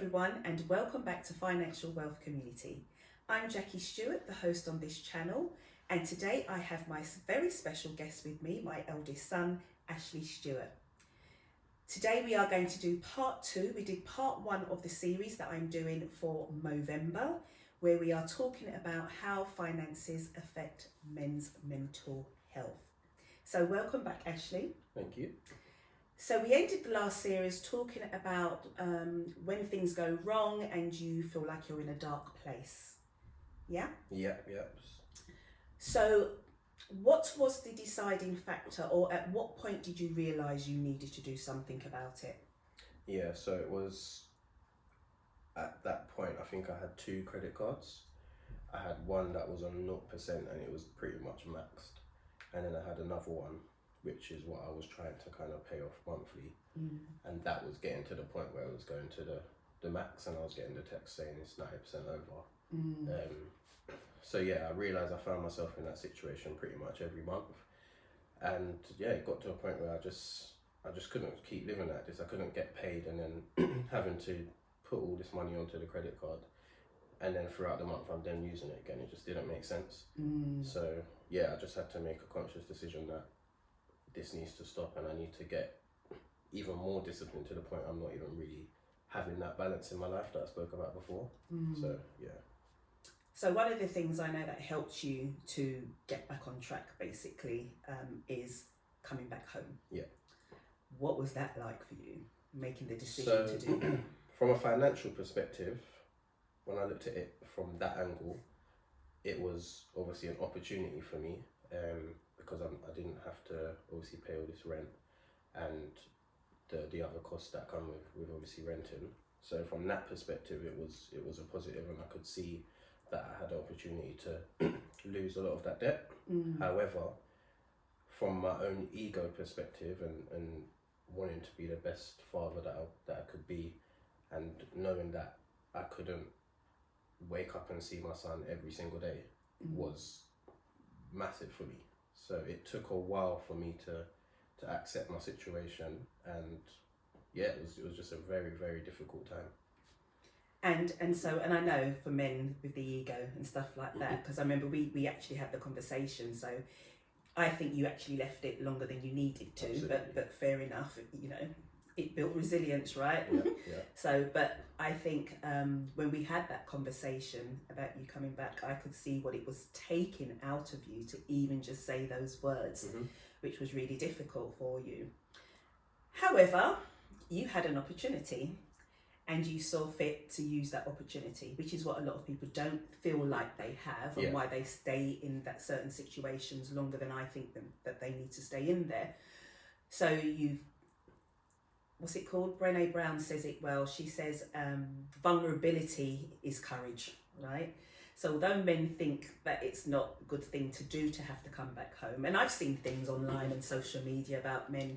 everyone, and welcome back to Financial Wealth Community. I'm Jackie Stewart, the host on this channel, and today I have my very special guest with me, my eldest son, Ashley Stewart. Today we are going to do part 2. We did part 1 of the series that I'm doing for Movember, where we are talking about how finances affect men's mental health. So welcome back, Ashley. Thank you. So we ended the last series talking about when things go wrong and you feel like you're in a dark place. Yeah? Yeah. So what was the deciding factor, or at what point did you realise you needed to do something about it? Yeah, so it was at that point, I think I had 2 credit cards. I had one that was on 0% and it was pretty much maxed. And then I had another one, which is what I was trying to kind of pay off monthly. And that was getting to the point where it was going to the max, and I was getting the text saying it's 90% over. So yeah, I realised I found myself in that situation pretty much every month. And yeah, it got to a point where I just couldn't keep living like this. I couldn't get paid and then having to put all this money onto the credit card. And then throughout the month I'm then using it again. It just didn't make sense. So yeah, I just had to make a conscious decision that this needs to stop, and I need to get even more disciplined to the point I'm not even really having that balance in my life that I spoke about before. So yeah. So one of the things I know that helped you to get back on track basically is coming back home. Yeah. What was that like for you, making the decision to do that? From a financial perspective, when I looked at it from that angle, it was obviously an opportunity for me, because I didn't have to obviously pay all this rent and the other costs that come with obviously renting. So from that perspective, it was a positive, and I could see that I had the opportunity to lose a lot of that debt. However, from my own ego perspective and wanting to be the best father that I could be, and knowing that I couldn't wake up and see my son every single day was massive for me. So it took a while for me to accept my situation, and yeah, it was just a very, very difficult time. And I know for men with the ego and stuff like that, because I remember we actually had the conversation. So I think you actually left it longer than you needed to. Absolutely. But fair enough, you know, it built resilience, right? Yeah. So, but I think when we had that conversation about you coming back, I could see what it was taking out of you to even just say those words, which was really difficult for you. However, you had an opportunity, and you saw fit to use that opportunity, which is what a lot of people don't feel like they have, and why they stay in that certain situations longer than I think that they need to stay in there. So you've, what's it called? Brené Brown says it well. She says vulnerability is courage, right? So although men think that it's not a good thing to do to have to come back home, and I've seen things online and social media about men,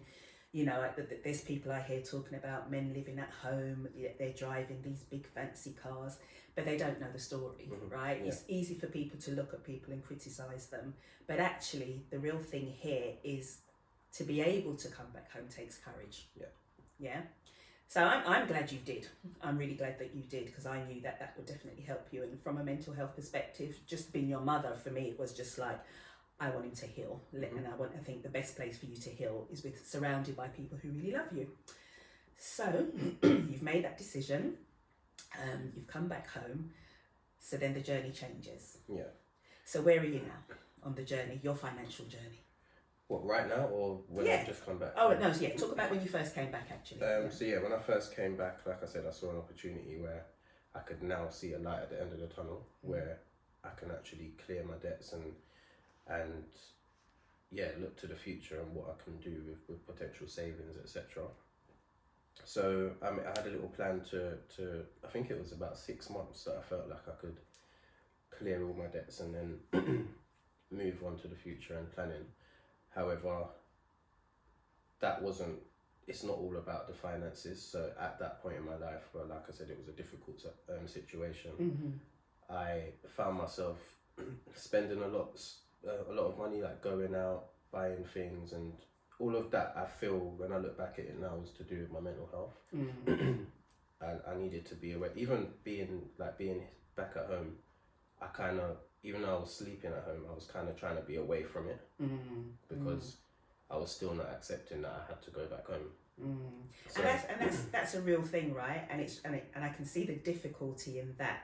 you know, there's people I hear talking about men living at home, they're driving these big fancy cars, but they don't know the story, right? Yeah. It's easy for people to look at people and criticise them, but actually the real thing here is to be able to come back home takes courage. Yeah. So I'm glad you did. I'm really glad that you did, because I knew that would definitely help you. And from a mental health perspective, just being your mother, for me, it was just like, I want him to heal, and I think the best place for you to heal is surrounded by people who really love you. So you've made that decision, you've come back home, so then the journey changes. Yeah. So where are you now on the journey, your financial journey? What, right now, or when I've just come back? Oh, no, talk about when you first came back, actually. So yeah, when I first came back, like I said, I saw an opportunity where I could now see a light at the end of the tunnel, where I can actually clear my debts and yeah, look to the future and what I can do with potential savings, etc. So I had a little plan to I think it was about 6 months that I felt like I could clear all my debts and then move on to the future and planning. However, it's not all about the finances. So at that point in my life, where, like I said, it was a difficult situation, I found myself spending a lot of money, like going out, buying things, and all of that. I feel when I look back at it now was to do with my mental health. I needed to be away. Even being back at home, I kind of, even though I was sleeping at home, I was kind of trying to be away from it because I was still not accepting that I had to go back home. So, and that's a real thing, right? And I can see the difficulty in that,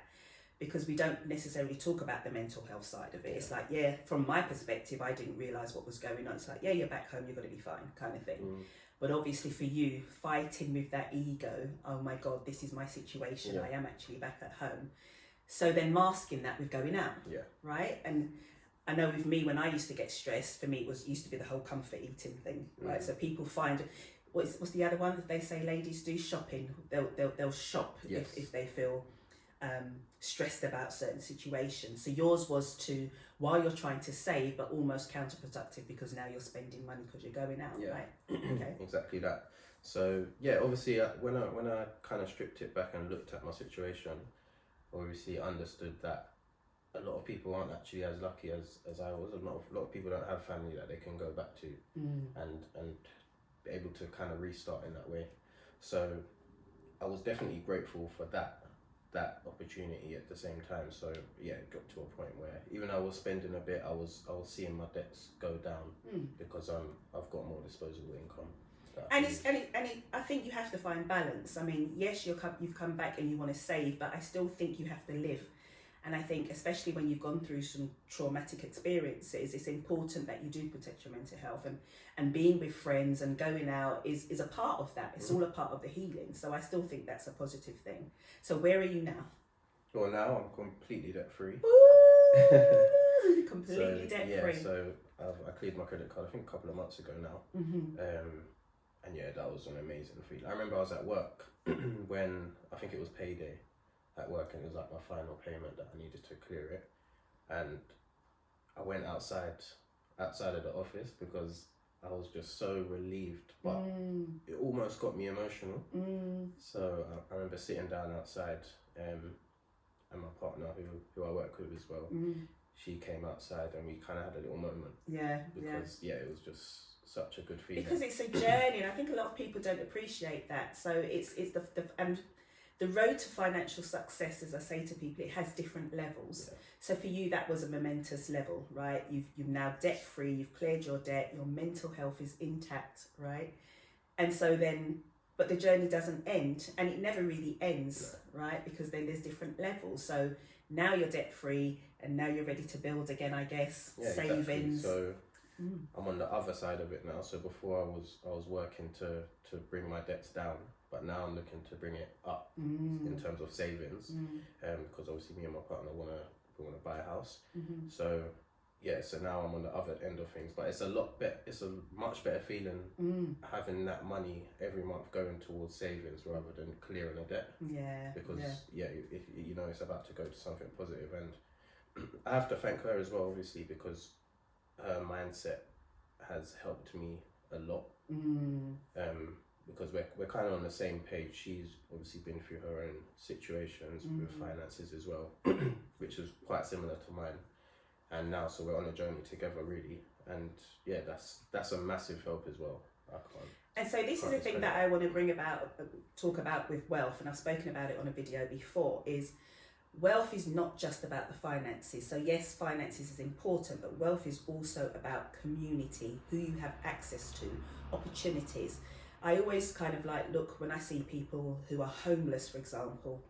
because we don't necessarily talk about the mental health side of it. It's like, from my perspective, I didn't realise what was going on. It's like, you're back home, you're going to be fine, kind of thing. But obviously for you, fighting with that ego, oh my God, this is my situation, I am actually back at home. So then masking that with going out, right? And I know with me, when I used to get stressed, for me it used to be the whole comfort eating thing, right? So people find, what's the other one that they say ladies do? Shopping. They'll shop if they feel stressed about certain situations. So yours was to, while you're trying to save, but almost counterproductive, because now you're spending money because you're going out, right? Okay. Exactly that. So obviously when I kind of stripped it back and looked at my situation, obviously understood that a lot of people aren't actually as lucky as I was. A lot of people don't have family that they can go back to and be able to kind of restart in that way. So I was definitely grateful for that opportunity at the same time. So it got to a point where even though I was spending a bit, I was seeing my debts go down because I've got more disposable income. I think you have to find balance. I mean, yes, you've come back and you want to save, but I still think you have to live. And I think, especially when you've gone through some traumatic experiences, it's important that you do protect your mental health, and being with friends and going out is a part of that. It's all a part of the healing. So I still think that's a positive thing. So where are you now? Well, now I'm completely debt free. Completely debt free. So I cleared my credit card, I think a couple of months ago now. And that was an amazing feeling. I remember I was at work when I think it was payday at work, and it was like my final payment that I needed to clear it. And I went outside of the office because I was just so relieved, but it almost got me emotional. So I remember sitting down outside, and my partner, who I work with as well, she came outside and we kind of had a little moment. Because it was just such a good feeling. Because it's a journey, and I think a lot of people don't appreciate that. So it's the road to financial success, as I say to people, it has different levels. So for you, that was a momentous level, right? You're now debt free, you've cleared your debt, your mental health is intact, right? And so then, but the journey doesn't end, and it never really ends, right? Because then there's different levels. So now you're debt free, and now you're ready to build again, I guess. Savings. Exactly. So I'm on the other side of it now. So before I was working to bring my debts down, but now I'm looking to bring it up in terms of savings, because obviously me and my partner want to buy a house. So so now I'm on the other end of things, but it's a lot better. It's a much better feeling having that money every month going towards savings rather than clearing a debt. Because if you know it's about to go to something positive, and I have to thank her as well, obviously, because her mindset has helped me a lot. Because we're kind of on the same page. She's obviously been through her own situations with finances as well, which is quite similar to mine. And now, so we're on a journey together, really. And that's a massive help as well. And so this is the thing that I want to talk about with wealth, and I've spoken about it on a video before, is wealth is not just about the finances. So yes, finances is important, but wealth is also about community, who you have access to, opportunities. I always kind of look when I see people who are homeless, for example.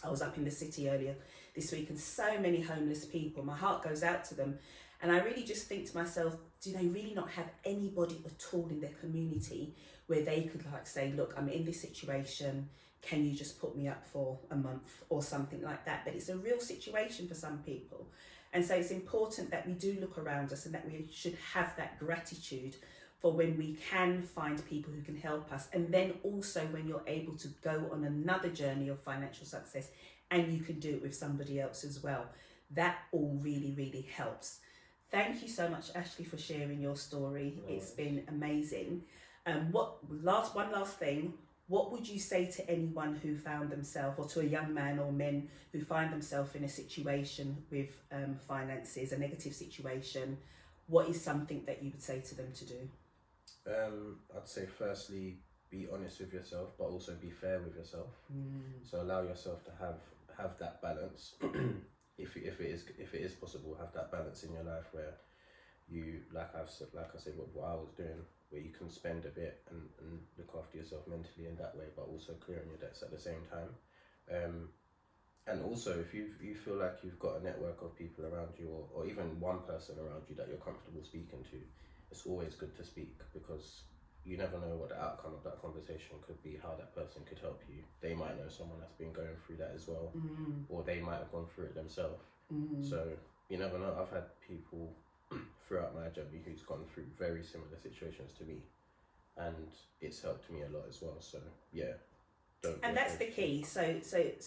I was up in the city earlier this week, and so many homeless people, my heart goes out to them. And I really just think to myself, do they really not have anybody at all in their community where they could say, look, I'm in this situation, can you just put me up for a month or something like that? But it's a real situation for some people. And so it's important that we do look around us, and that we should have that gratitude for when we can find people who can help us. And then also when you're able to go on another journey of financial success, and you can do it with somebody else as well. That all really, really helps. Thank you so much, Ashley, for sharing your story. It's been amazing. One last thing, what would you say to anyone who found themselves, or to a young man or men who find themselves in a situation with finances, a negative situation? What is something that you would say to them to do? I'd say firstly, be honest with yourself, but also be fair with yourself. So allow yourself to have that balance. if it is possible, have that balance in your life where you, like I said, what I was doing, where you can spend a bit and look after yourself mentally in that way, but also clearing your debts at the same time. And also, if you feel like you've got a network of people around you, or even one person around you that you're comfortable speaking to, it's always good to speak, because you never know what the outcome of that conversation could be, how that person could help you. They might know someone that's been going through that as well, or they might have gone through it themselves. So you never know. I've had people throughout my journey who's gone through very similar situations to me, and it's helped me a lot as well. So yeah. And that's the key. So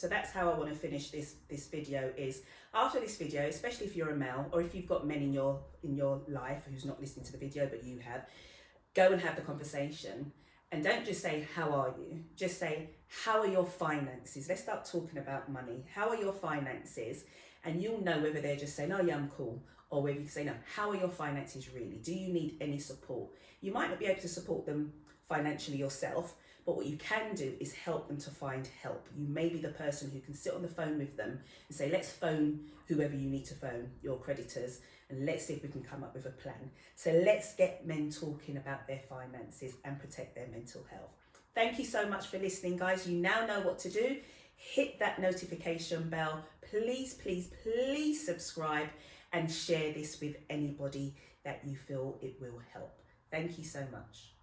that's how I want to finish this video. Is after this video, especially if you're a male, or if you've got men in your life who's not listening to the video but you have, go and have the conversation, and don't just say how are you, just say how are your finances. Let's start talking about money. How are your finances? And you'll know whether they're just saying, oh yeah, I'm cool, or whether you can say, no, how are your finances really? Do you need any support? You might not be able to support them financially yourself, but what you can do is help them to find help. You may be the person who can sit on the phone with them and say, let's phone whoever you need to phone, your creditors, and let's see if we can come up with a plan. So let's get men talking about their finances and protect their mental health. Thank you so much for listening, guys. You now know what to do. Hit that notification bell. Please, please, please subscribe and share this with anybody that you feel it will help. Thank you so much.